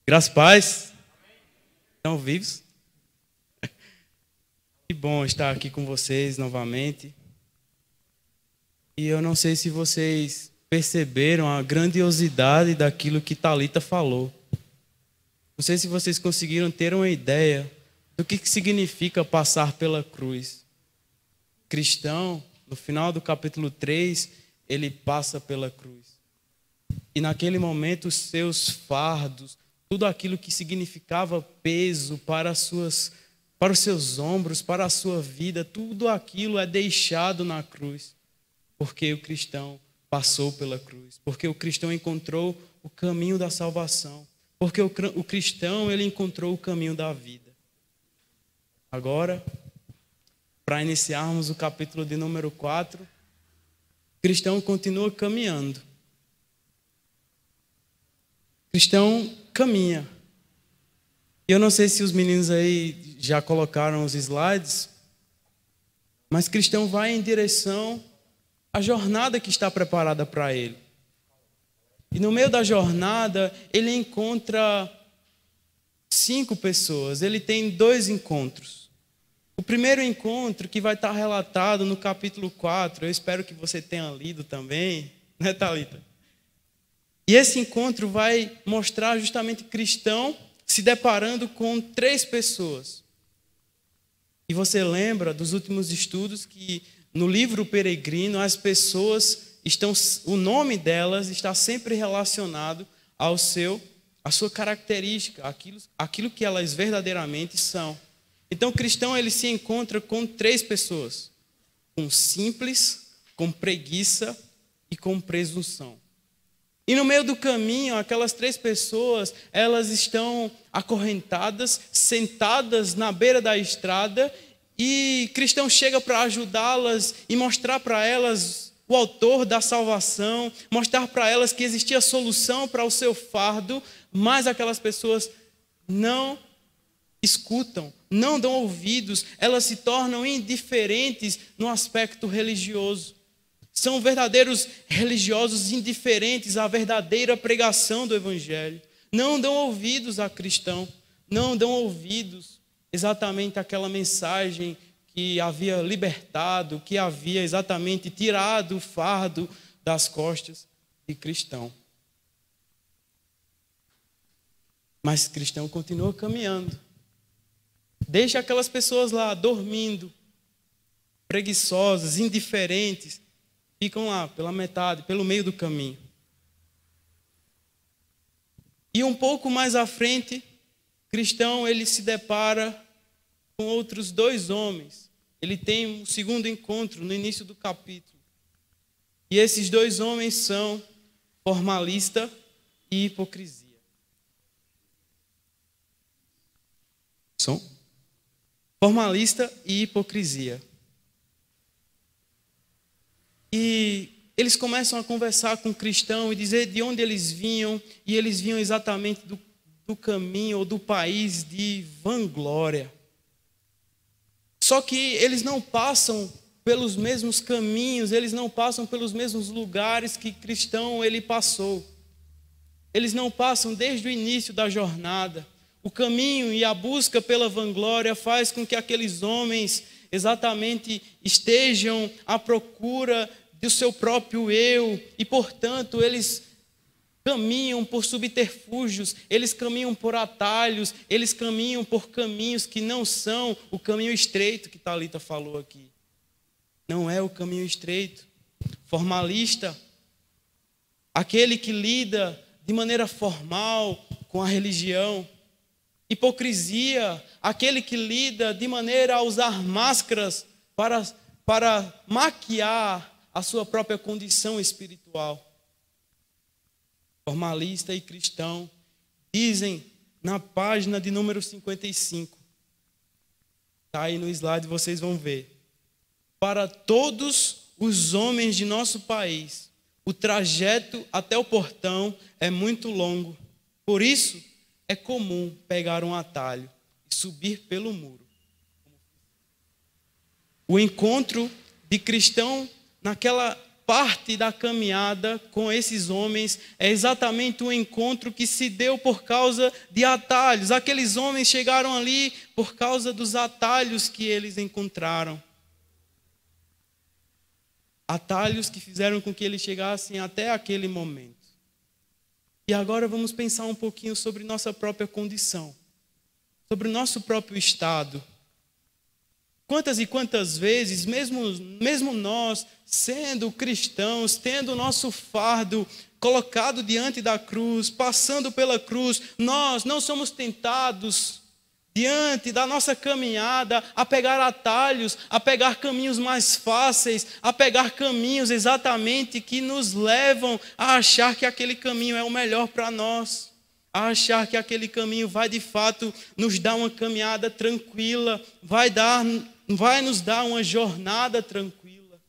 Graças a paz. Estão vivos? Que bom estar aqui com vocês novamente. E eu não sei se vocês perceberam a grandiosidade daquilo que Thalita falou. Não sei se vocês conseguiram ter uma ideia do que significa passar pela cruz. Cristão, no final do capítulo 3, ele passa pela cruz. E naquele momento os seus fardos, tudo aquilo que significava peso para os seus ombros, para a sua vida, tudo aquilo é deixado na cruz. Porque o cristão passou pela cruz. Porque o cristão encontrou o caminho da salvação. Porque o cristão, ele encontrou o caminho da vida. Agora, para iniciarmos o capítulo de número 4, o cristão continua caminhando. O cristão caminha. E eu não sei se os meninos aí já colocaram os slides, mas o cristão vai em direção à jornada que está preparada para ele. E no meio da jornada, ele encontra 5 pessoas. Ele tem 2 encontros. O primeiro encontro, que vai estar relatado no capítulo 4, eu espero que você tenha lido também, né, Thalita? E esse encontro vai mostrar justamente cristão se deparando com 3 pessoas. E você lembra dos últimos estudos que no livro Peregrino as pessoas o nome delas está sempre relacionado à sua característica, aquilo que elas verdadeiramente são. Então o cristão ele se encontra com 3 pessoas: com simples, com preguiça e com presunção. E no meio do caminho, aquelas 3 pessoas, elas estão acorrentadas, sentadas na beira da estrada, e cristão chega para ajudá-las e mostrar para elas o autor da salvação, mostrar para elas que existia solução para o seu fardo, mas aquelas pessoas não escutam, não dão ouvidos, elas se tornam indiferentes no aspecto religioso. São verdadeiros religiosos indiferentes à verdadeira pregação do Evangelho. Não dão ouvidos a cristão, não dão ouvidos exatamente àquela mensagem que havia libertado, que havia exatamente tirado o fardo das costas de cristão. Mas cristão continua caminhando. Deixa aquelas pessoas lá dormindo, preguiçosas, indiferentes. Ficam lá pela metade, pelo meio do caminho. E um pouco mais à frente, cristão ele se depara com outros 2 homens. Ele tem um segundo encontro no início do capítulo. E esses 2 homens são formalista e hipocrisia. Som? Formalista e hipocrisia. E eles começam a conversar com o cristão e dizer de onde eles vinham. E eles vinham exatamente do caminho ou do país de vanglória. Só que eles não passam pelos mesmos caminhos, eles não passam pelos mesmos lugares que cristão ele passou. Eles não passam desde o início da jornada. O caminho e a busca pela vanglória faz com que aqueles homens exatamente estejam à procura do seu próprio eu, e portanto eles caminham por subterfúgios, eles caminham por atalhos, eles caminham por caminhos que não são o caminho estreito que Thalita falou aqui. Não é o caminho estreito. Formalista, aquele que lida de maneira formal com a religião. Hipocrisia, aquele que lida de maneira a usar máscaras para maquiar a sua própria condição espiritual. Formalista e cristão dizem na página de número 55. Está aí no slide, vocês vão ver. Para todos os homens de nosso país, o trajeto até o portão é muito longo. Por isso, é comum pegar um atalho e subir pelo muro. O encontro de cristão naquela parte da caminhada com esses homens é exatamente o encontro que se deu por causa de atalhos. Aqueles homens chegaram ali por causa dos atalhos que eles encontraram. Atalhos que fizeram com que eles chegassem até aquele momento. E agora vamos pensar um pouquinho sobre nossa própria condição, sobre o nosso próprio estado. Quantas e quantas vezes, mesmo nós, sendo cristãos, tendo o nosso fardo colocado diante da cruz, passando pela cruz, nós não somos tentados, diante da nossa caminhada, a pegar atalhos, a pegar caminhos mais fáceis, a pegar caminhos exatamente que nos levam a achar que aquele caminho é o melhor para nós, a achar que aquele caminho vai de fato nos dar uma caminhada tranquila, vai nos dar uma jornada tranquila.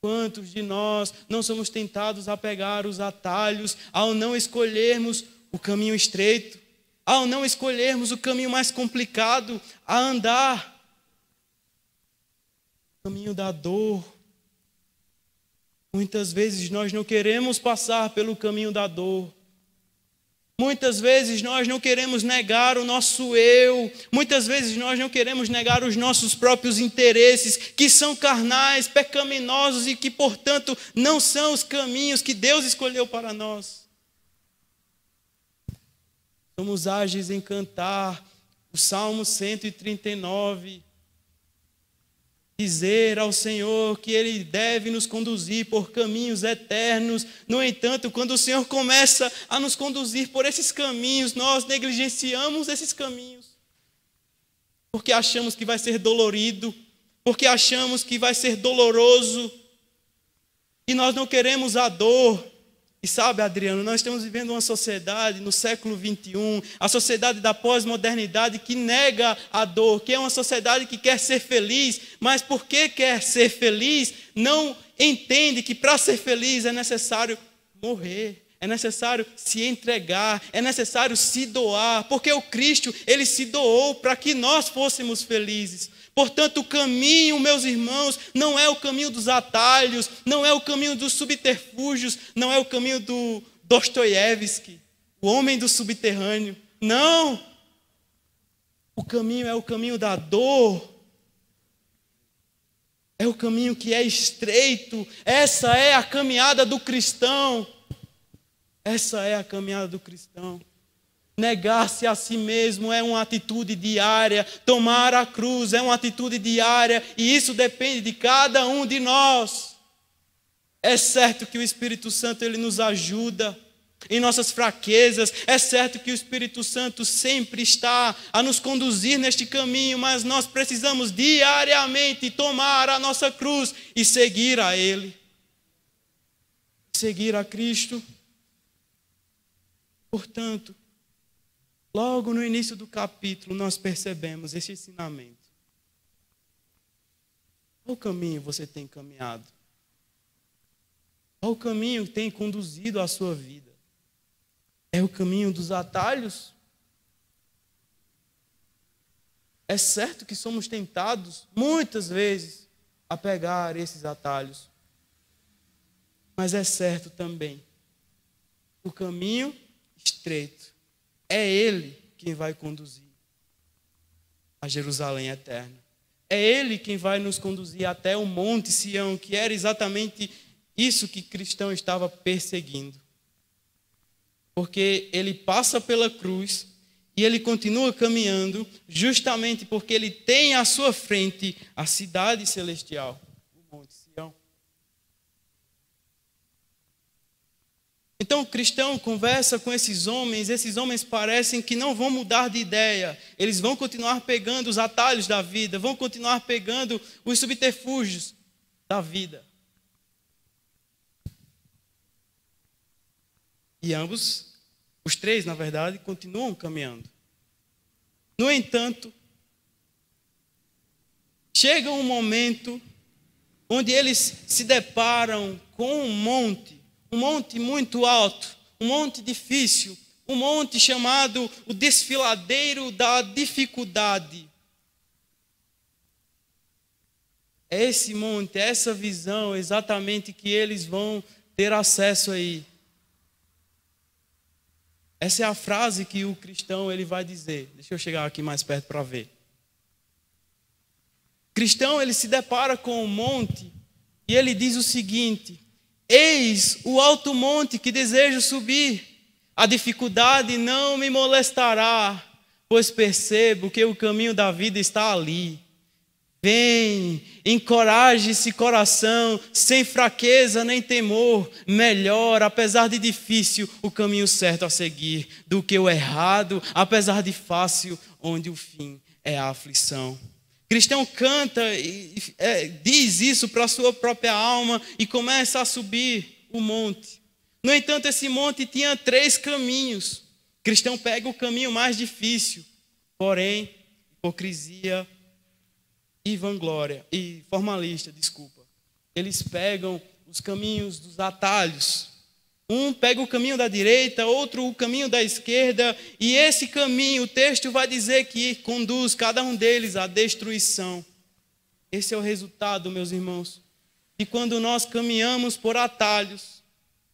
Quantos de nós não somos tentados a pegar os atalhos ao não escolhermos o caminho estreito, ao não escolhermos o caminho mais complicado, a andar o caminho da dor. Muitas vezes nós não queremos passar pelo caminho da dor. Muitas vezes nós não queremos negar o nosso eu. Muitas vezes nós não queremos negar os nossos próprios interesses, que são carnais, pecaminosos e que, portanto, não são os caminhos que Deus escolheu para nós. Somos ágeis em cantar o Salmo 139, dizer ao Senhor que Ele deve nos conduzir por caminhos eternos. No entanto, quando o Senhor começa a nos conduzir por esses caminhos, nós negligenciamos esses caminhos, porque achamos que vai ser dolorido, porque achamos que vai ser doloroso, e nós não queremos a dor. E sabe, Adriano, nós estamos vivendo uma sociedade no século 21, a sociedade da pós-modernidade que nega a dor, que é uma sociedade que quer ser feliz, mas porque quer ser feliz, não entende que para ser feliz é necessário morrer, é necessário se entregar, é necessário se doar, porque o Cristo, Ele se doou para que nós fôssemos felizes. Portanto, o caminho, meus irmãos, não é o caminho dos atalhos, não é o caminho dos subterfúgios, não é o caminho do Dostoiévski, o homem do subterrâneo. Não! O caminho é o caminho da dor. É o caminho que é estreito. Essa é a caminhada do cristão. Essa é a caminhada do cristão. Negar-se a si mesmo é uma atitude diária. Tomar a cruz é uma atitude diária. E isso depende de cada um de nós. É certo que o Espírito Santo ele nos ajuda em nossas fraquezas. É certo que o Espírito Santo sempre está a nos conduzir neste caminho. Mas nós precisamos diariamente tomar a nossa cruz e seguir a Ele. Seguir a Cristo. Portanto, logo no início do capítulo, nós percebemos esse ensinamento. Qual caminho você tem caminhado? Qual caminho tem conduzido a sua vida? É o caminho dos atalhos? É certo que somos tentados, muitas vezes, a pegar esses atalhos. Mas é certo também, o caminho estreito, é Ele quem vai conduzir a Jerusalém eterna. É Ele quem vai nos conduzir até o Monte Sião, que era exatamente isso que cristão estava perseguindo. Porque ele passa pela cruz e ele continua caminhando, justamente porque ele tem à sua frente a cidade celestial, o Monte Sião. Então o cristão conversa com esses homens parecem que não vão mudar de ideia. Eles vão continuar pegando os atalhos da vida, vão continuar pegando os subterfúgios da vida. E ambos, os três, na verdade, continuam caminhando. No entanto, chega um momento onde eles se deparam com um monte muito alto, um monte difícil, um monte chamado o desfiladeiro da dificuldade. É esse monte, é essa visão exatamente que eles vão ter acesso aí. Essa é a frase que o cristão ele vai dizer. Deixa eu chegar aqui mais perto para ver. O cristão ele se depara com o monte e ele diz o seguinte: eis o alto monte que desejo subir, a dificuldade não me molestará, pois percebo que o caminho da vida está ali. Vem, encoraje esse coração, sem fraqueza nem temor, melhor, apesar de difícil, o caminho certo a seguir, do que o errado, apesar de fácil, onde o fim é a aflição. O cristão canta e diz isso para a sua própria alma e começa a subir o monte. No entanto, esse monte tinha 3 caminhos. O cristão pega o caminho mais difícil, porém, hipocrisia e vanglória, e formalista, desculpa. Eles pegam os caminhos dos atalhos. Um pega o caminho da direita, outro o caminho da esquerda, e esse caminho, o texto vai dizer que conduz cada um deles à destruição. Esse é o resultado, meus irmãos, de quando nós caminhamos por atalhos,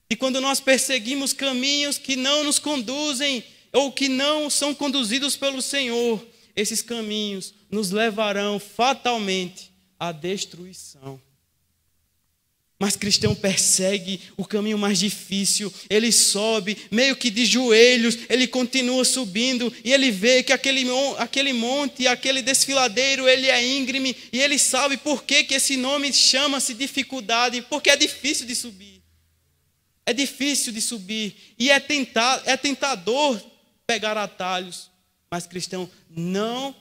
e quando nós perseguimos caminhos que não nos conduzem, ou que não são conduzidos pelo Senhor. Esses caminhos nos levarão fatalmente à destruição. Mas cristão persegue o caminho mais difícil, ele sobe, meio que de joelhos, ele continua subindo, e ele vê que aquele monte, aquele desfiladeiro, ele é íngreme, e ele sabe por que esse nome chama-se dificuldade, porque é difícil de subir. É difícil de subir, e é tentador pegar atalhos. Mas cristão não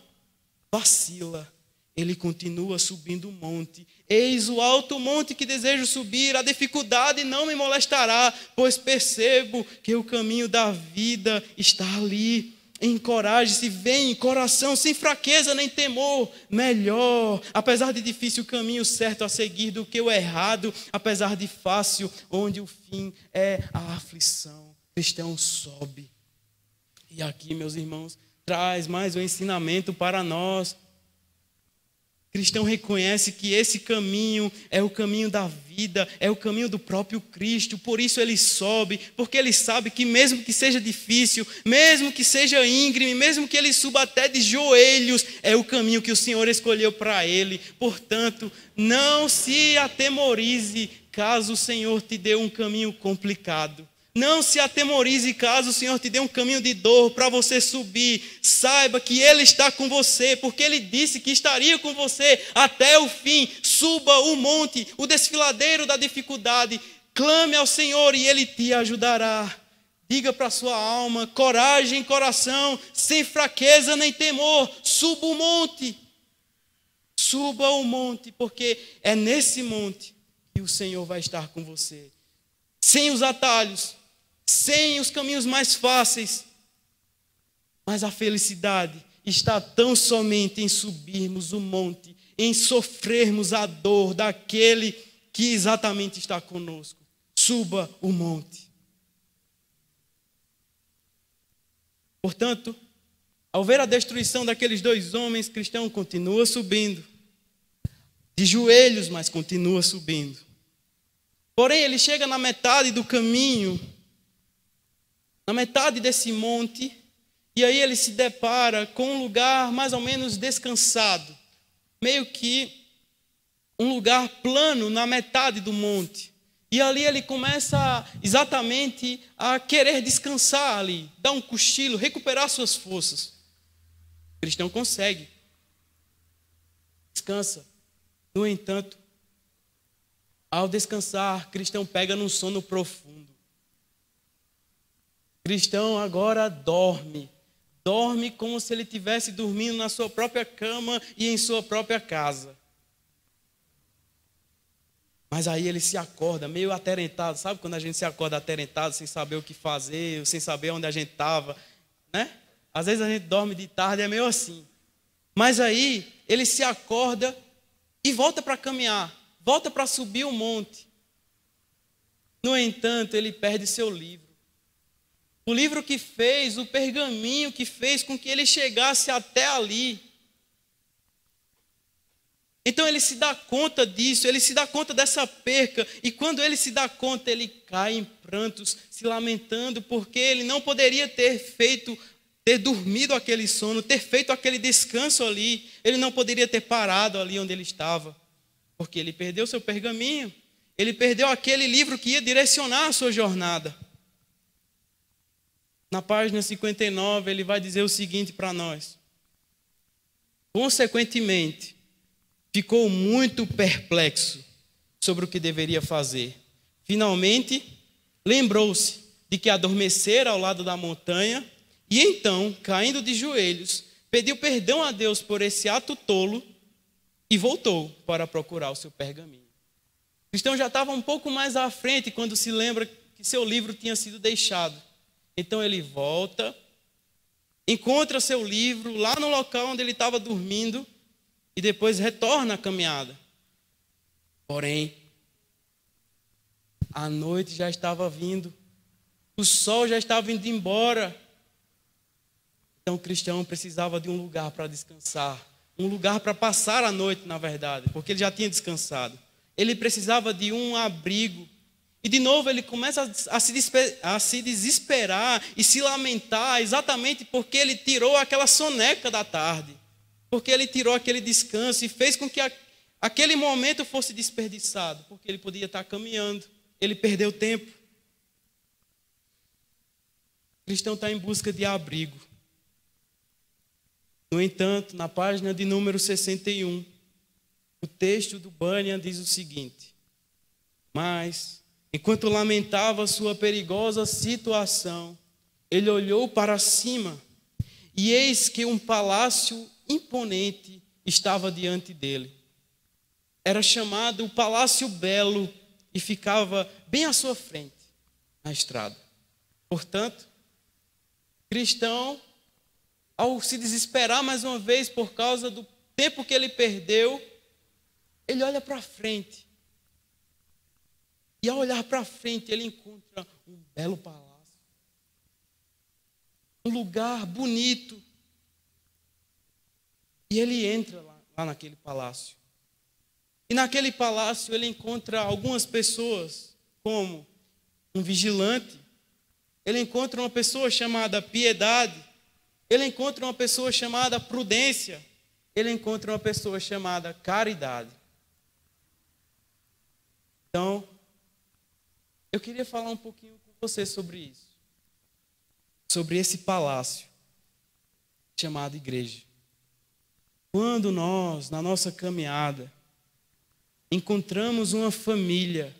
vacila, ele continua subindo o monte. Eis o alto monte que desejo subir, a dificuldade não me molestará, pois percebo que o caminho da vida está ali. Encoraje-se, vem, coração, sem fraqueza nem temor, melhor, apesar de difícil, o caminho certo a seguir do que o errado, apesar de fácil, onde o fim é a aflição. Cristão sobe. E aqui, meus irmãos, traz mais um ensinamento para nós. O cristão reconhece que esse caminho é o caminho da vida, é o caminho do próprio Cristo, por isso ele sobe, porque ele sabe que mesmo que seja difícil, mesmo que seja íngreme, mesmo que ele suba até de joelhos, é o caminho que o Senhor escolheu para ele. Portanto, não se atemorize caso o Senhor te dê um caminho complicado. Não se atemorize caso o Senhor te dê um caminho de dor para você subir. Saiba que Ele está com você, porque Ele disse que estaria com você até o fim. Suba o monte, o desfiladeiro da dificuldade. Clame ao Senhor e Ele te ajudará. Diga para a sua alma, coragem, coração, sem fraqueza nem temor. Suba o monte. Suba o monte, porque é nesse monte que o Senhor vai estar com você. Sem os atalhos, sem os caminhos mais fáceis. Mas a felicidade está tão somente em subirmos o monte, em sofrermos a dor daquele que exatamente está conosco. Suba o monte. Portanto, ao ver a destruição daqueles 2 homens, cristão continua subindo. De joelhos, mas continua subindo. Porém, ele chega na metade do caminho, na metade desse monte, e aí ele se depara com um lugar mais ou menos descansado, meio que um lugar plano na metade do monte. E ali ele começa exatamente a querer descansar ali, dar um cochilo, recuperar suas forças. O cristão consegue. Descansa. No entanto, ao descansar, cristão pega num sono profundo. Cristão agora dorme. Dorme como se ele estivesse dormindo na sua própria cama e em sua própria casa. Mas aí ele se acorda meio aterentado. Sabe quando a gente se acorda aterentado, sem saber o que fazer, sem saber onde a gente estava, né? Às vezes a gente dorme de tarde, é meio assim. Mas aí ele se acorda e volta para caminhar. Volta para subir o monte. No entanto, ele perde seu livro. O livro que fez, o pergaminho que fez com que ele chegasse até ali. Então ele se dá conta disso, ele se dá conta dessa perca, e quando ele se dá conta, ele cai em prantos, se lamentando, porque ele não poderia ter dormido aquele sono, ter feito aquele descanso ali, ele não poderia ter parado ali onde ele estava, porque ele perdeu seu pergaminho, ele perdeu aquele livro que ia direcionar a sua jornada. Na página 59, ele vai dizer o seguinte para nós: consequentemente, ficou muito perplexo sobre o que deveria fazer. Finalmente, lembrou-se de que adormecera ao lado da montanha e então, caindo de joelhos, pediu perdão a Deus por esse ato tolo e voltou para procurar o seu pergaminho. O cristão já estava um pouco mais à frente quando se lembra que seu livro tinha sido deixado. Então ele volta, encontra seu livro lá no local onde ele estava dormindo e depois retorna à caminhada. Porém, a noite já estava vindo, o sol já estava indo embora. Então o cristão precisava de um lugar para descansar, um lugar para passar a noite, na verdade, porque ele já tinha descansado. Ele precisava de um abrigo. E de novo ele começa a se desesperar e se lamentar exatamente porque ele tirou aquela soneca da tarde. Porque ele tirou aquele descanso e fez com que aquele momento fosse desperdiçado. Porque ele podia estar caminhando, ele perdeu tempo. O cristão está em busca de abrigo. No entanto, na página de número 61, o texto do Bunyan diz o seguinte: mas, enquanto lamentava sua perigosa situação, ele olhou para cima e eis que um palácio imponente estava diante dele. Era chamado o Palácio Belo e ficava bem à sua frente, na estrada. Portanto, cristão, ao se desesperar mais uma vez por causa do tempo que ele perdeu, ele olha para frente. E ao olhar para frente, ele encontra um belo palácio. Um lugar bonito. E ele entra lá naquele palácio. E naquele palácio ele encontra algumas pessoas, como um vigilante. Ele encontra uma pessoa chamada Piedade. Ele encontra uma pessoa chamada Prudência. Ele encontra uma pessoa chamada Caridade. Então, eu queria falar um pouquinho com você sobre isso. Sobre esse palácio chamado igreja. Quando nós, na nossa caminhada, encontramos uma família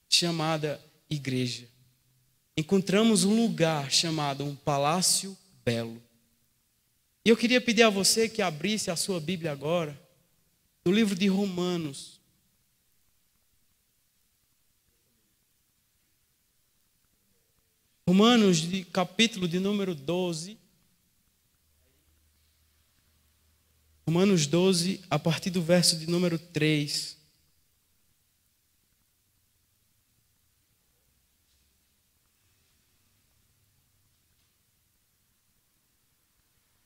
chamada igreja, encontramos um lugar chamado um palácio belo. E eu queria pedir a você que abrisse a sua Bíblia agora, no livro de Romanos. Romanos, capítulo de número 12. Romanos 12, a partir do verso de número 3.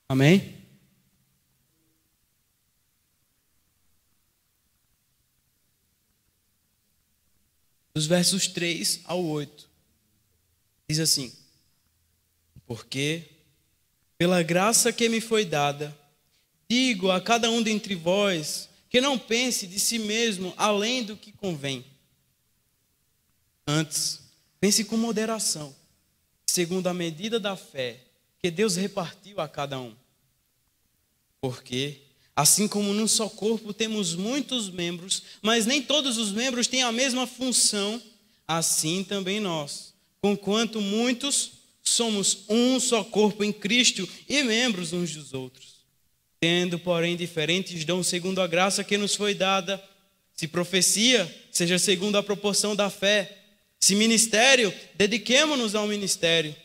Amém? Dos versos 3 ao 8. Diz assim: porque, pela graça que me foi dada, digo a cada um dentre vós que não pense de si mesmo além do que convém. Antes, pense com moderação, segundo a medida da fé que Deus repartiu a cada um. Porque, assim como num só corpo temos muitos membros, mas nem todos os membros têm a mesma função, assim também nós, conquanto muitos, somos um só corpo em Cristo e membros uns dos outros. Tendo, porém, diferentes dons segundo a graça que nos foi dada, se profecia, seja segundo a proporção da fé. Se ministério, dediquemo-nos ao ministério.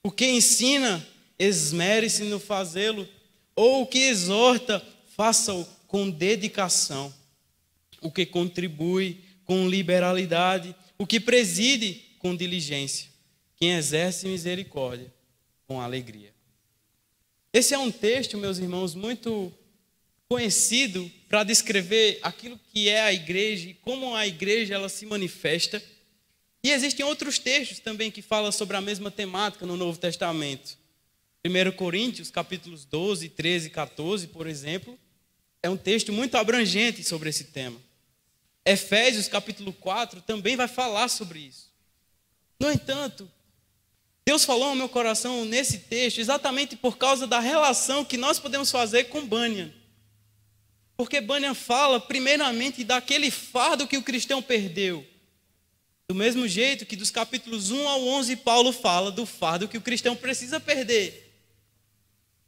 O que ensina, esmere-se no fazê-lo. Ou o que exorta, faça-o com dedicação. O que contribui, com liberalidade. O que preside, com diligência. Quem exerce misericórdia, com alegria. Esse é um texto, meus irmãos, muito conhecido para descrever aquilo que é a igreja e como a igreja ela se manifesta. E existem outros textos também que falam sobre a mesma temática no Novo Testamento. 1 Coríntios, capítulos 12, 13 e 14, por exemplo, é um texto muito abrangente sobre esse tema. Efésios, capítulo 4, também vai falar sobre isso. No entanto, Deus falou ao meu coração nesse texto exatamente por causa da relação que nós podemos fazer com Bunyan. Porque Bunyan fala primeiramente daquele fardo que o cristão perdeu. Do mesmo jeito que dos capítulos 1 ao 11 Paulo fala do fardo que o cristão precisa perder.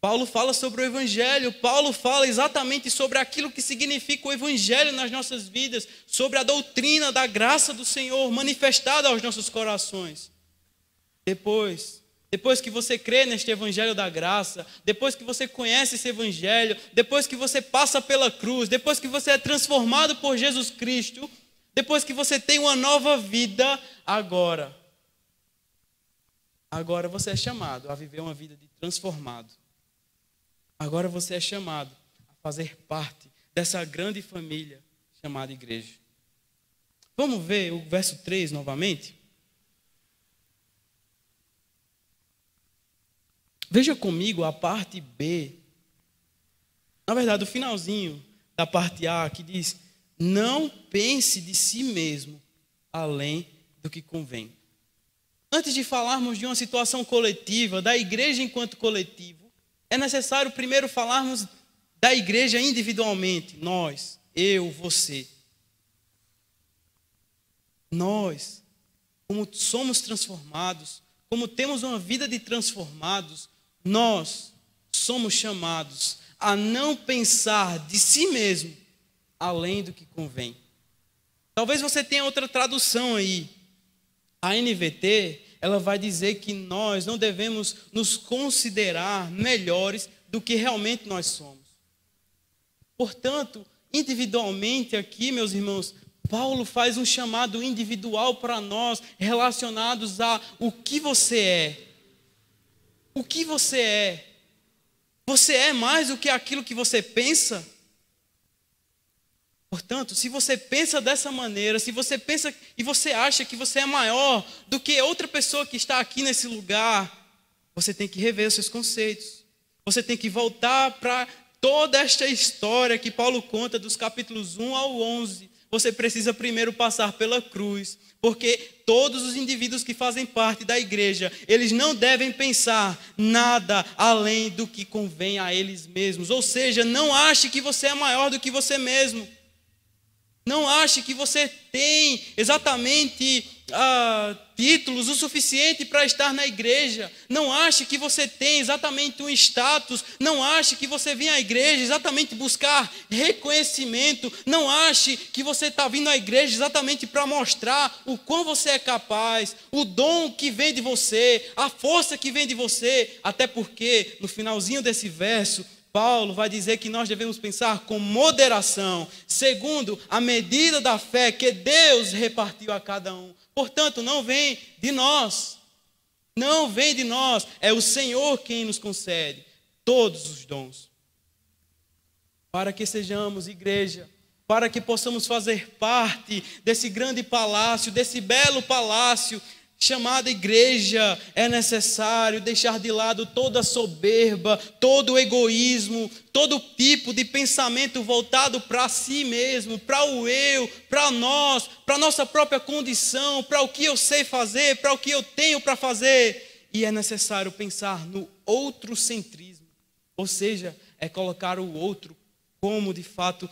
Paulo fala sobre o evangelho, Paulo fala exatamente sobre aquilo que significa o evangelho nas nossas vidas, sobre a doutrina da graça do Senhor manifestada aos nossos corações. Depois que você crê neste evangelho da graça, depois que você conhece esse evangelho, depois que você passa pela cruz, depois que você é transformado por Jesus Cristo, depois que você tem uma nova vida, agora você é chamado a viver uma vida de transformado. Agora você é chamado a fazer parte dessa grande família chamada igreja. Vamos ver o verso 3 novamente? Veja comigo a parte B. Na verdade, o finalzinho da parte A que diz: não pense de si mesmo além do que convém. Antes de falarmos de uma situação coletiva, da igreja enquanto coletivo, é necessário primeiro falarmos da igreja individualmente. Nós, eu, você. Nós, como somos transformados, como temos uma vida de transformados, nós somos chamados a não pensar de si mesmo além do que convém. Talvez você tenha outra tradução aí. A NVT, ela vai dizer que nós não devemos nos considerar melhores do que realmente nós somos. Portanto, individualmente aqui, meus irmãos, Paulo faz um chamado individual para nós, relacionados a o que você é. O que você é? Você é mais do que aquilo que você pensa? Portanto, se você pensa dessa maneira, se você pensa e você acha que você é maior do que outra pessoa que está aqui nesse lugar, você tem que rever os seus conceitos. Você tem que voltar para toda esta história que Paulo conta dos capítulos 1 ao 11. Você precisa primeiro passar pela cruz, porque todos os indivíduos que fazem parte da igreja, eles não devem pensar nada além do que convém a eles mesmos. Ou seja, não ache que você é maior do que você mesmo. Não ache que você tem exatamente títulos o suficiente para estar na igreja. Não ache que você tem exatamente um status. Não ache que você vem à igreja exatamente buscar reconhecimento. Não ache que você está vindo à igreja exatamente para mostrar o quão você é capaz, o dom que vem de você, a força que vem de você. Até porque, no finalzinho desse verso, Paulo vai dizer que nós devemos pensar com moderação, segundo a medida da fé que Deus repartiu a cada um. Portanto, não vem de nós. Não vem de nós. É o Senhor quem nos concede todos os dons. Para que sejamos igreja, para que possamos fazer parte desse grande palácio, desse belo palácio chamada igreja, é necessário deixar de lado toda soberba, todo egoísmo, todo tipo de pensamento voltado para si mesmo, para o eu, para nós, para a nossa própria condição, para o que eu sei fazer, para o que eu tenho para fazer. E é necessário pensar no outrocentrismo, ou seja, é colocar o outro como de fato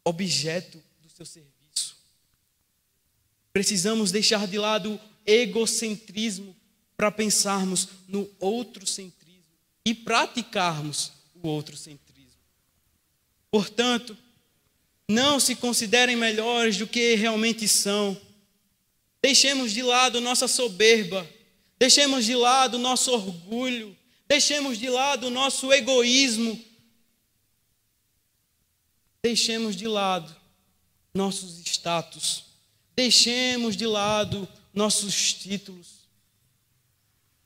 objeto do seu serviço. Precisamos deixar de lado egocentrismo para pensarmos no outrocentrismo e praticarmos o outrocentrismo. Portanto, não se considerem melhores do que realmente são. Deixemos de lado nossa soberba, deixemos de lado nosso orgulho, deixemos de lado nosso egoísmo, deixemos de lado nossos status, deixemos de lado nossos títulos.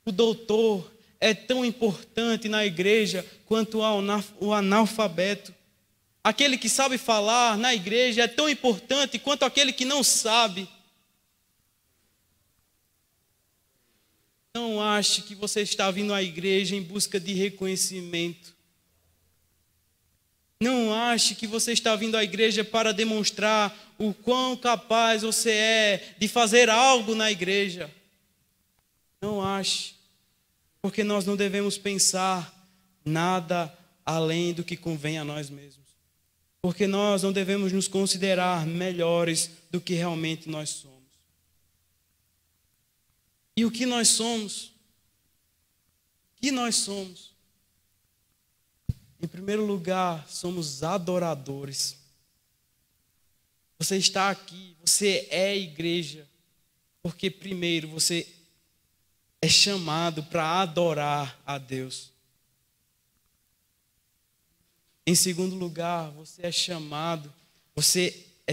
O doutor é tão importante na igreja quanto o analfabeto. Aquele que sabe falar na igreja é tão importante quanto aquele que não sabe. Não ache que você está vindo à igreja em busca de reconhecimento. Não ache que você está vindo à igreja para demonstrar o quão capaz você é de fazer algo na igreja. Não ache, porque nós não devemos pensar nada além do que convém a nós mesmos. Porque nós não devemos nos considerar melhores do que realmente nós somos. E o que nós somos? O que nós somos? Em primeiro lugar, somos adoradores. Você está aqui, você é igreja, porque primeiro você é chamado para adorar a Deus. Em segundo lugar, você é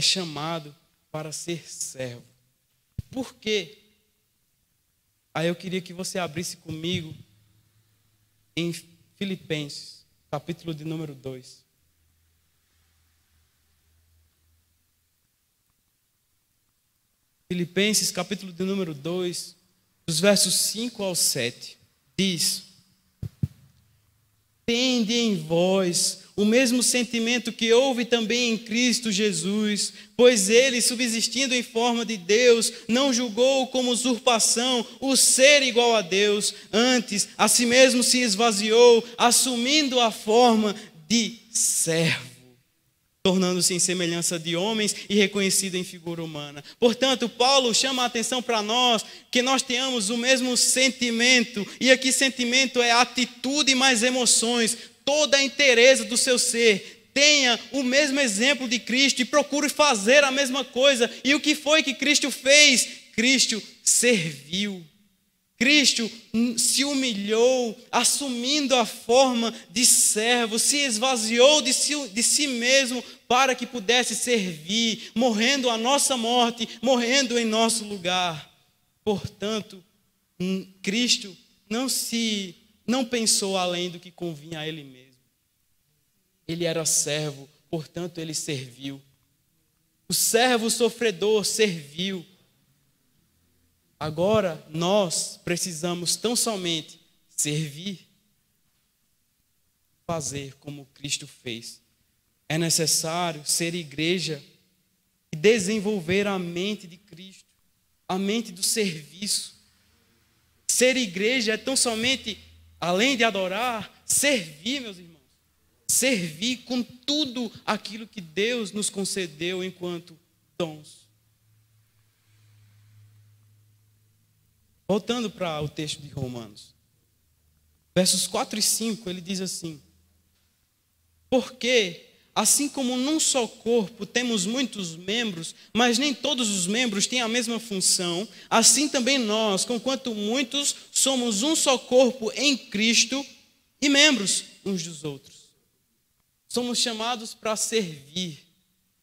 chamado para ser servo. Por quê? Aí eu queria que você abrisse comigo em Filipenses, capítulo de número 2. Filipenses, capítulo de número 2, dos versos 5 ao 7, diz: tende em vós o mesmo sentimento que houve também em Cristo Jesus, pois ele, subsistindo em forma de Deus, não julgou como usurpação o ser igual a Deus, antes a si mesmo se esvaziou, assumindo a forma de servo, tornando-se em semelhança de homens e reconhecido em figura humana. Portanto, Paulo chama a atenção para nós, que nós tenhamos o mesmo sentimento, e aqui sentimento é atitude mais emoções, toda a inteireza do seu ser. Tenha o mesmo exemplo de Cristo e procure fazer a mesma coisa. E o que foi que Cristo fez? Cristo serviu. Cristo se humilhou, assumindo a forma de servo, se esvaziou de si mesmo para que pudesse servir, morrendo a nossa morte, morrendo em nosso lugar. Portanto, Cristo não pensou além do que convinha a Ele mesmo. Ele era servo, portanto ele serviu. O servo sofredor serviu. Agora nós precisamos tão somente servir, fazer como Cristo fez. É necessário ser igreja e desenvolver a mente de Cristo, a mente do serviço. Ser igreja é tão somente, além de adorar, servir, meus irmãos. Servir com tudo aquilo que Deus nos concedeu enquanto dons. Voltando para o texto de Romanos, versos 4 e 5, ele diz assim: porque, assim como num só corpo temos muitos membros, mas nem todos os membros têm a mesma função, assim também nós, conquanto muitos, somos um só corpo em Cristo e membros uns dos outros. Somos chamados para servir.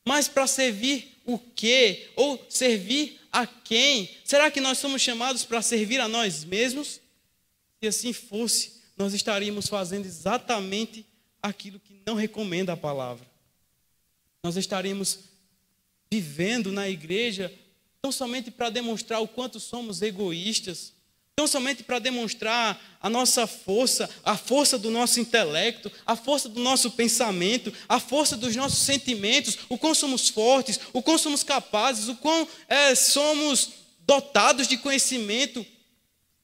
Mas para servir o quê? Ou servir a quem? Será que nós somos chamados para servir a nós mesmos? Se assim fosse, nós estaríamos fazendo exatamente aquilo que não recomenda a palavra. Nós estaríamos vivendo na igreja tão somente para demonstrar o quanto somos egoístas, tão somente para demonstrar a nossa força, a força do nosso intelecto, a força do nosso pensamento, a força dos nossos sentimentos, o quão somos fortes, o quão somos capazes, o quão somos dotados de conhecimento,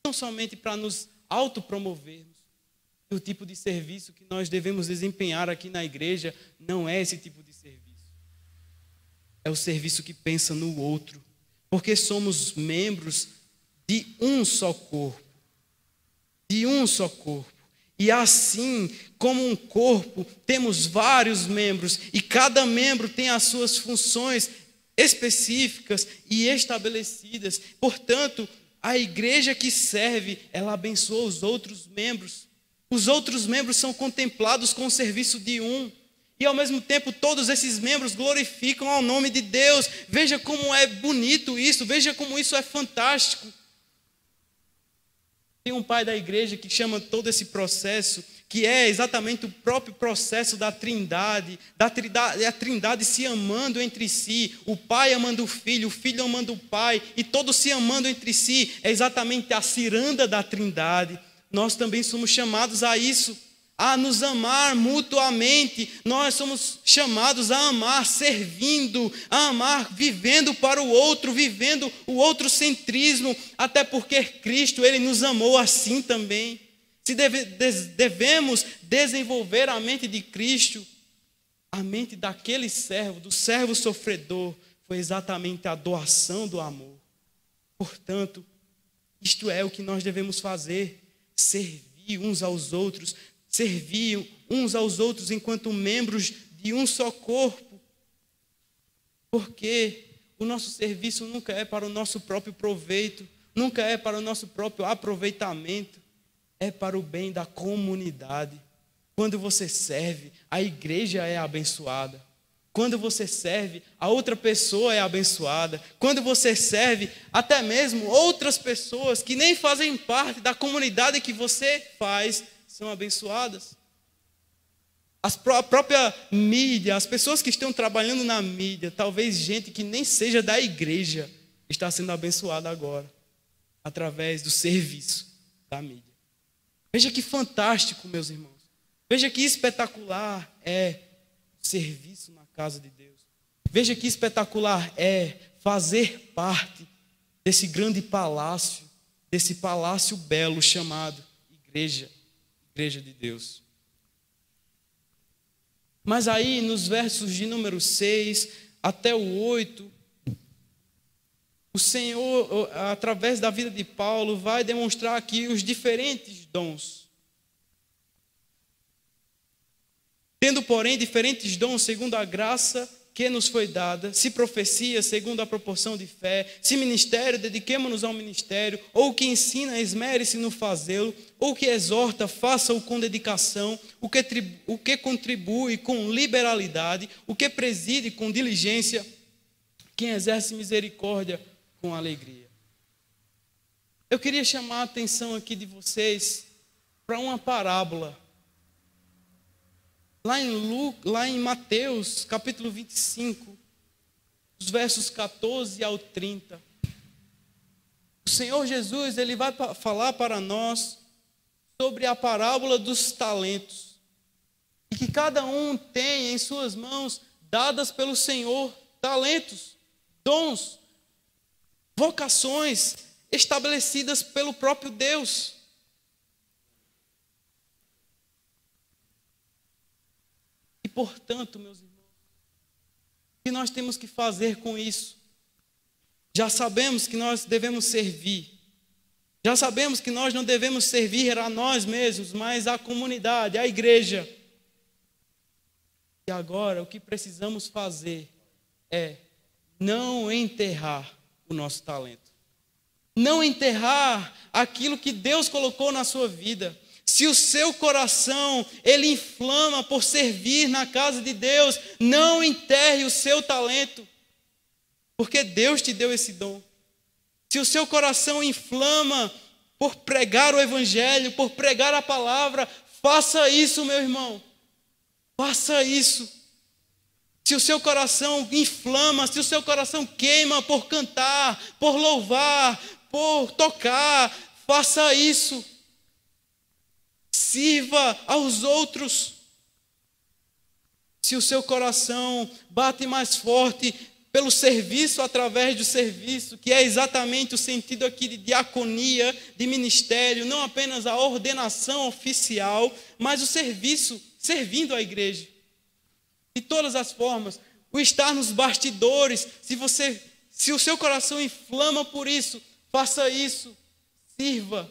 tão somente para nos autopromovermos. O tipo de serviço que nós devemos desempenhar aqui na igreja não é esse tipo de serviço. É o serviço que pensa no outro, porque somos membros de um só corpo. De um só corpo. E assim, como um corpo, temos vários membros, e cada membro tem as suas funções específicas e estabelecidas. Portanto, a igreja que serve, ela abençoa os outros membros. Os outros membros são contemplados com o serviço de um. E ao mesmo tempo todos esses membros glorificam ao nome de Deus. Veja como é bonito isso, veja como isso é fantástico. Tem um pai da igreja que chama todo esse processo, que é exatamente o próprio processo da Trindade, a Trindade se amando entre si, o Pai amando o Filho amando o Pai, e todos se amando entre si, é exatamente a ciranda da Trindade. Nós também somos chamados a isso, a nos amar mutuamente. Nós somos chamados a amar servindo, a amar vivendo para o outro, vivendo o outrocentrismo, até porque Cristo, Ele nos amou assim também. Se devemos desenvolver a mente de Cristo, a mente daquele servo, do servo sofredor, foi exatamente a doação do amor. Portanto, isto é o que nós devemos fazer, servir uns aos outros enquanto membros de um só corpo, porque o nosso serviço nunca é para o nosso próprio proveito, nunca é para o nosso próprio aproveitamento, é para o bem da comunidade. Quando você serve, a igreja é abençoada. Quando você serve, a outra pessoa é abençoada. Quando você serve, até mesmo outras pessoas que nem fazem parte da comunidade que você faz, são abençoadas. A própria mídia, as pessoas que estão trabalhando na mídia, talvez gente que nem seja da igreja, está sendo abençoada agora, através do serviço da mídia. Veja que fantástico, meus irmãos. Veja que espetacular é o serviço na casa de Deus. Veja que espetacular é fazer parte desse grande palácio, desse palácio belo chamado igreja de Deus. Mas aí, nos versos de número 6 até o 8, o Senhor, através da vida de Paulo, vai demonstrar aqui os diferentes dons. Tendo, porém, diferentes dons segundo a graça que nos foi dada, se profecia segundo a proporção de fé, se ministério, dediquemo-nos ao ministério, ou que ensina, esmere-se no fazê-lo, ou que exorta, faça-o com dedicação, o que contribui com liberalidade, o que preside com diligência, quem exerce misericórdia com alegria. Eu queria chamar a atenção aqui de vocês para uma parábola. Lá em Mateus, capítulo 25, os versos 14 ao 30. O Senhor Jesus, Ele vai falar para nós sobre a parábola dos talentos. E que cada um tem em suas mãos, dadas pelo Senhor, talentos, dons, vocações estabelecidas pelo próprio Deus. E, portanto, meus irmãos, o que nós temos que fazer com isso? Já sabemos que nós devemos servir. Já sabemos que nós não devemos servir a nós mesmos, mas à comunidade, à igreja. E agora, o que precisamos fazer é não enterrar o nosso talento. Não enterrar aquilo que Deus colocou na sua vida. Se o seu coração, ele inflama por servir na casa de Deus, não enterre o seu talento, porque Deus te deu esse dom. Se o seu coração inflama por pregar o evangelho, por pregar a palavra, faça isso, meu irmão. Faça isso. Se o seu coração inflama, se o seu coração queima por cantar, por louvar, por tocar, faça isso. Sirva aos outros. Se o seu coração bate mais forte pelo serviço através do serviço, que é exatamente o sentido aqui de diaconia, de ministério, não apenas a ordenação oficial, mas o serviço, servindo a igreja. De todas as formas, o estar nos bastidores, se o seu coração inflama por isso, faça isso, sirva.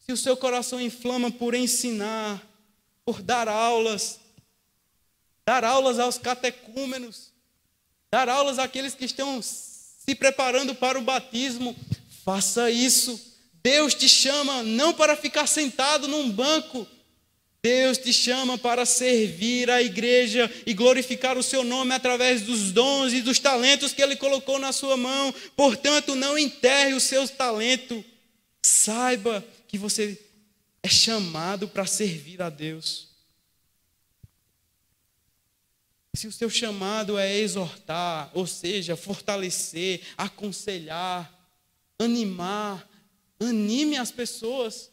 Se o seu coração inflama por ensinar, por dar aulas aos catecúmenos, dar aulas àqueles que estão se preparando para o batismo, faça isso. Deus te chama não para ficar sentado num banco, Deus te chama para servir a igreja e glorificar o seu nome através dos dons e dos talentos que Ele colocou na sua mão. Portanto, não enterre o seu talento. Saiba que você é chamado para servir a Deus. Se o seu chamado é exortar, ou seja, fortalecer, aconselhar, animar, anime as pessoas.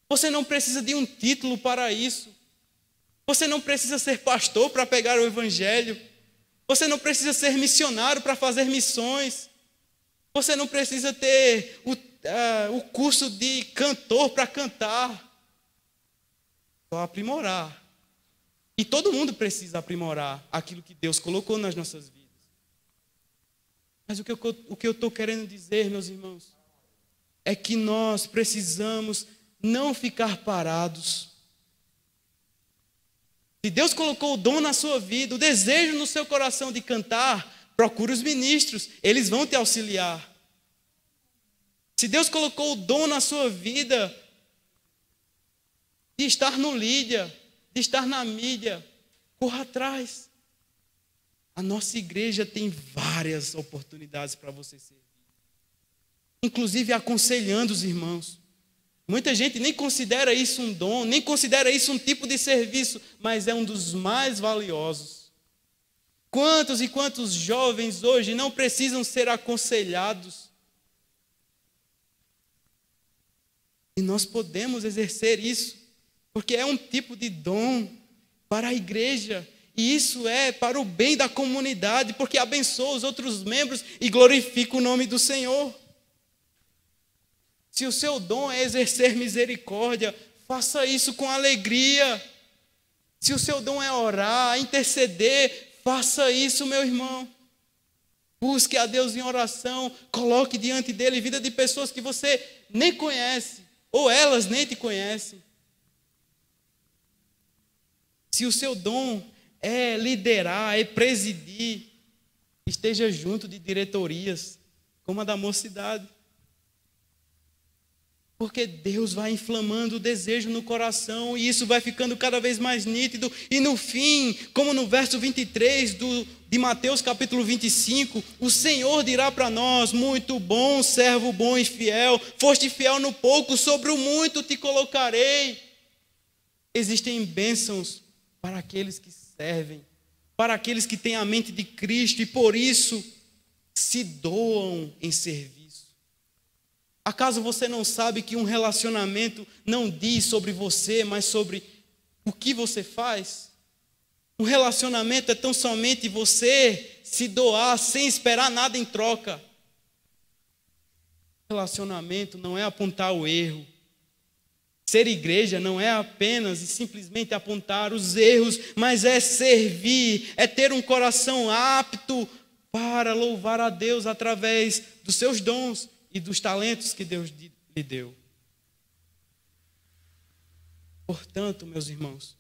Você não precisa de um título para isso. Você não precisa ser pastor para pregar o evangelho. Você não precisa ser missionário para fazer missões. Você não precisa ter o curso de cantor para cantar. Só aprimorar. E todo mundo precisa aprimorar aquilo que Deus colocou nas nossas vidas. Mas o que eu estou querendo dizer, meus irmãos, é que nós precisamos não ficar parados. Se Deus colocou o dom na sua vida, o desejo no seu coração de cantar, procure os ministros, eles vão te auxiliar. Se Deus colocou o dom na sua vida de estar no Lídia, de estar na mídia, corra atrás. A nossa igreja tem várias oportunidades para você servir. Inclusive aconselhando os irmãos. Muita gente nem considera isso um dom, nem considera isso um tipo de serviço, mas é um dos mais valiosos. Quantos e quantos jovens hoje não precisam ser aconselhados? E nós podemos exercer isso, porque é um tipo de dom para a igreja. E isso é para o bem da comunidade, porque abençoa os outros membros e glorifica o nome do Senhor. Se o seu dom é exercer misericórdia, faça isso com alegria. Se o seu dom é orar, interceder, faça isso, meu irmão. Busque a Deus em oração, coloque diante dele vida de pessoas que você nem conhece, ou elas nem te conhecem. Se o seu dom é liderar, é presidir, esteja junto de diretorias, como a da mocidade. Porque Deus vai inflamando o desejo no coração e isso vai ficando cada vez mais nítido. E no fim, como no verso 23 de Mateus capítulo 25, o Senhor dirá para nós: muito bom, servo bom e fiel, foste fiel no pouco, sobre o muito te colocarei. Existem bênçãos para aqueles que servem, para aqueles que têm a mente de Cristo e por isso se doam em serviço. Acaso você não sabe que um relacionamento não diz sobre você, mas sobre o que você faz? Um relacionamento é tão somente você se doar sem esperar nada em troca. Relacionamento não é apontar o erro. Ser igreja não é apenas e simplesmente apontar os erros, mas é servir, é ter um coração apto para louvar a Deus através dos seus dons e dos talentos que Deus lhe deu. Portanto, meus irmãos,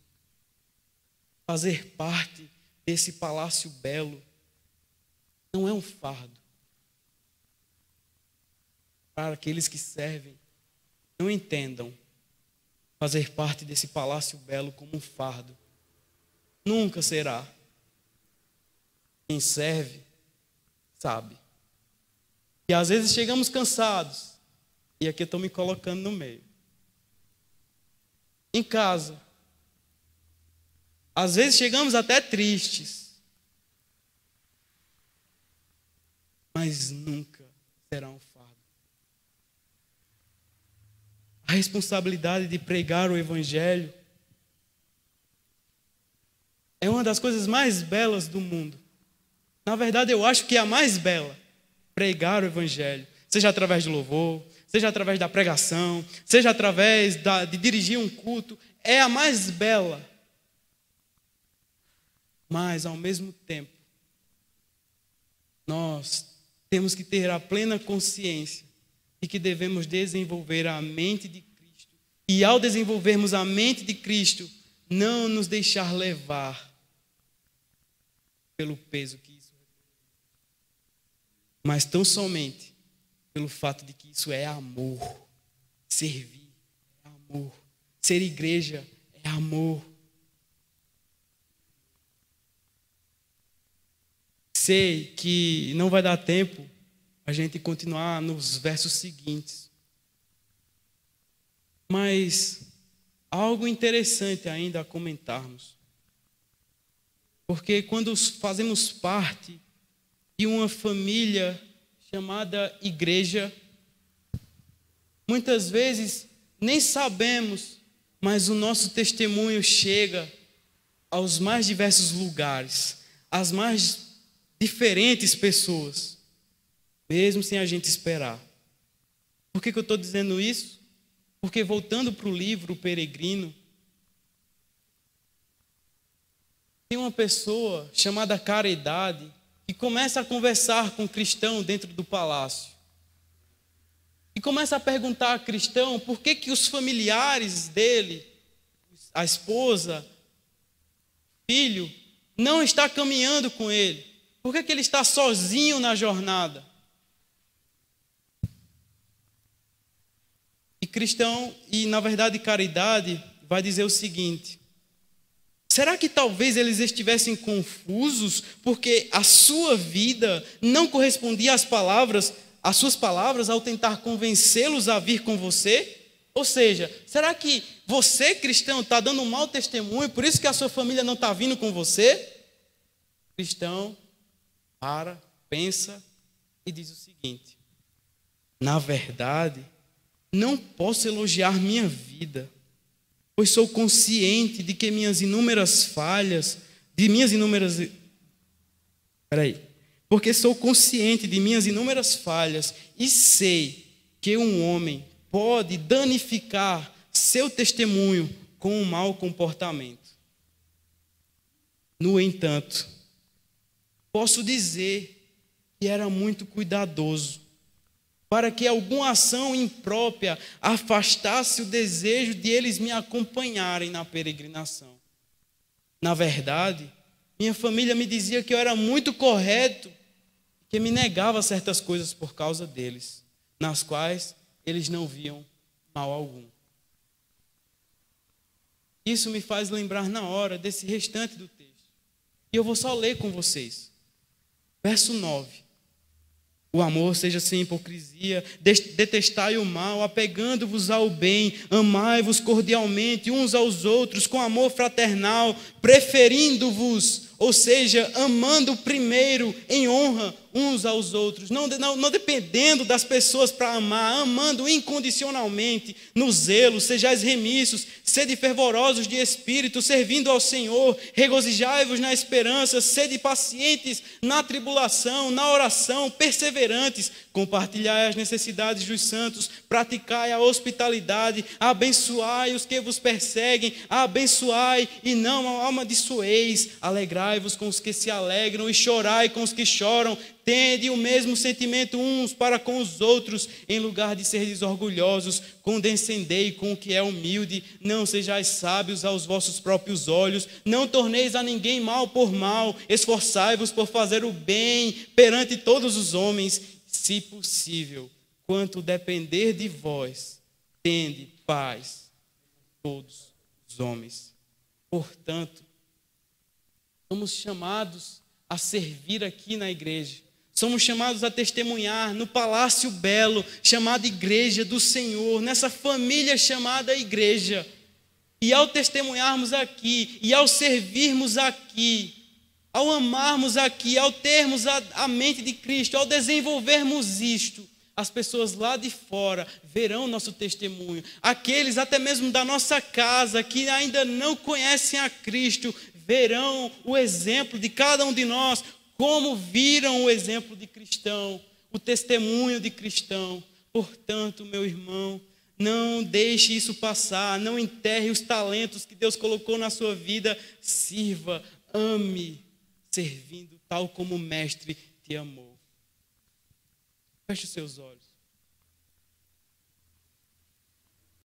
fazer parte desse palácio belo não é um fardo. Para aqueles que servem, não entendam fazer parte desse palácio belo como um fardo. Nunca será. Quem serve, sabe. E às vezes chegamos cansados. E aqui eu estou me colocando no meio. Em casa. Às vezes chegamos até tristes. Mas nunca será um fardo. A responsabilidade de pregar o evangelho é uma das coisas mais belas do mundo. Na verdade, eu acho que é a mais bela. Pregar o evangelho, seja através do louvor, seja através da pregação, seja através de dirigir um culto, é a mais bela. Mas, ao mesmo tempo, nós temos que ter a plena consciência de que devemos desenvolver a mente de Cristo. E ao desenvolvermos a mente de Cristo, não nos deixar levar pelo peso que isso representa, mas tão somente pelo fato de que isso é amor. Servir é amor. Ser igreja é amor. Sei que não vai dar tempo a gente continuar nos versos seguintes. Mas algo interessante ainda a comentarmos. Porque quando fazemos parte de uma família chamada igreja, muitas vezes nem sabemos, mas o nosso testemunho chega aos mais diversos lugares, às mais diferentes pessoas, mesmo sem a gente esperar. Por que eu estou dizendo isso? Porque voltando para o livro O Peregrino, tem uma pessoa chamada Caridade que começa a conversar com o cristão dentro do palácio. E começa a perguntar ao cristão por que os familiares dele, a esposa, filho, não está caminhando com ele. Por que ele está sozinho na jornada? E cristão, e na verdade Caridade, vai dizer o seguinte: será que talvez eles estivessem confusos porque a sua vida não correspondia às suas palavras ao tentar convencê-los a vir com você? Ou seja, será que você, cristão, está dando um mau testemunho, por isso que a sua família não está vindo com você? Cristão, pensa e diz o seguinte: na verdade, não posso elogiar minha vida, pois sou consciente de que porque sou consciente de minhas inúmeras falhas e sei que um homem pode danificar seu testemunho com um mau comportamento. No entanto, posso dizer que era muito cuidadoso para que alguma ação imprópria afastasse o desejo de eles me acompanharem na peregrinação. Na verdade, minha família me dizia que eu era muito correto, que me negava certas coisas por causa deles, nas quais eles não viam mal algum. Isso me faz lembrar na hora desse restante do texto. E eu vou só ler com vocês. Verso 9. O amor seja sem hipocrisia, detestai o mal, apegando-vos ao bem, amai-vos cordialmente uns aos outros, com amor fraternal, preferindo-vos, ou seja, amando primeiro em honra uns aos outros, não dependendo das pessoas para amar, amando incondicionalmente, no zelo, sejais remissos, sede fervorosos de espírito, servindo ao Senhor, regozijai-vos na esperança, sede pacientes na tribulação, na oração, perseverantes, compartilhai as necessidades dos santos, praticai a hospitalidade, abençoai os que vos perseguem, abençoai e não amaldiçoeis, alegrai-vos com os que se alegram e chorai com os que choram, tende o mesmo sentimento uns para com os outros, em lugar de serdes orgulhosos, condescendei com o que é humilde, não sejais sábios aos vossos próprios olhos, não torneis a ninguém mal por mal, esforçai-vos por fazer o bem perante todos os homens, se possível, quanto depender de vós, tende paz com todos os homens. Portanto, somos chamados a servir aqui na igreja. Somos chamados a testemunhar no palácio belo, chamado Igreja do Senhor, nessa família chamada igreja. E ao testemunharmos aqui, e ao servirmos aqui, ao amarmos aqui, ao termos a mente de Cristo, ao desenvolvermos isto, as pessoas lá de fora verão nosso testemunho. Aqueles até mesmo da nossa casa que ainda não conhecem a Cristo, verão o exemplo de cada um de nós, como viram o exemplo de cristão, o testemunho de cristão. Portanto, meu irmão, não deixe isso passar, não enterre os talentos que Deus colocou na sua vida, sirva, ame, servindo tal como o Mestre te amou. Feche os seus olhos.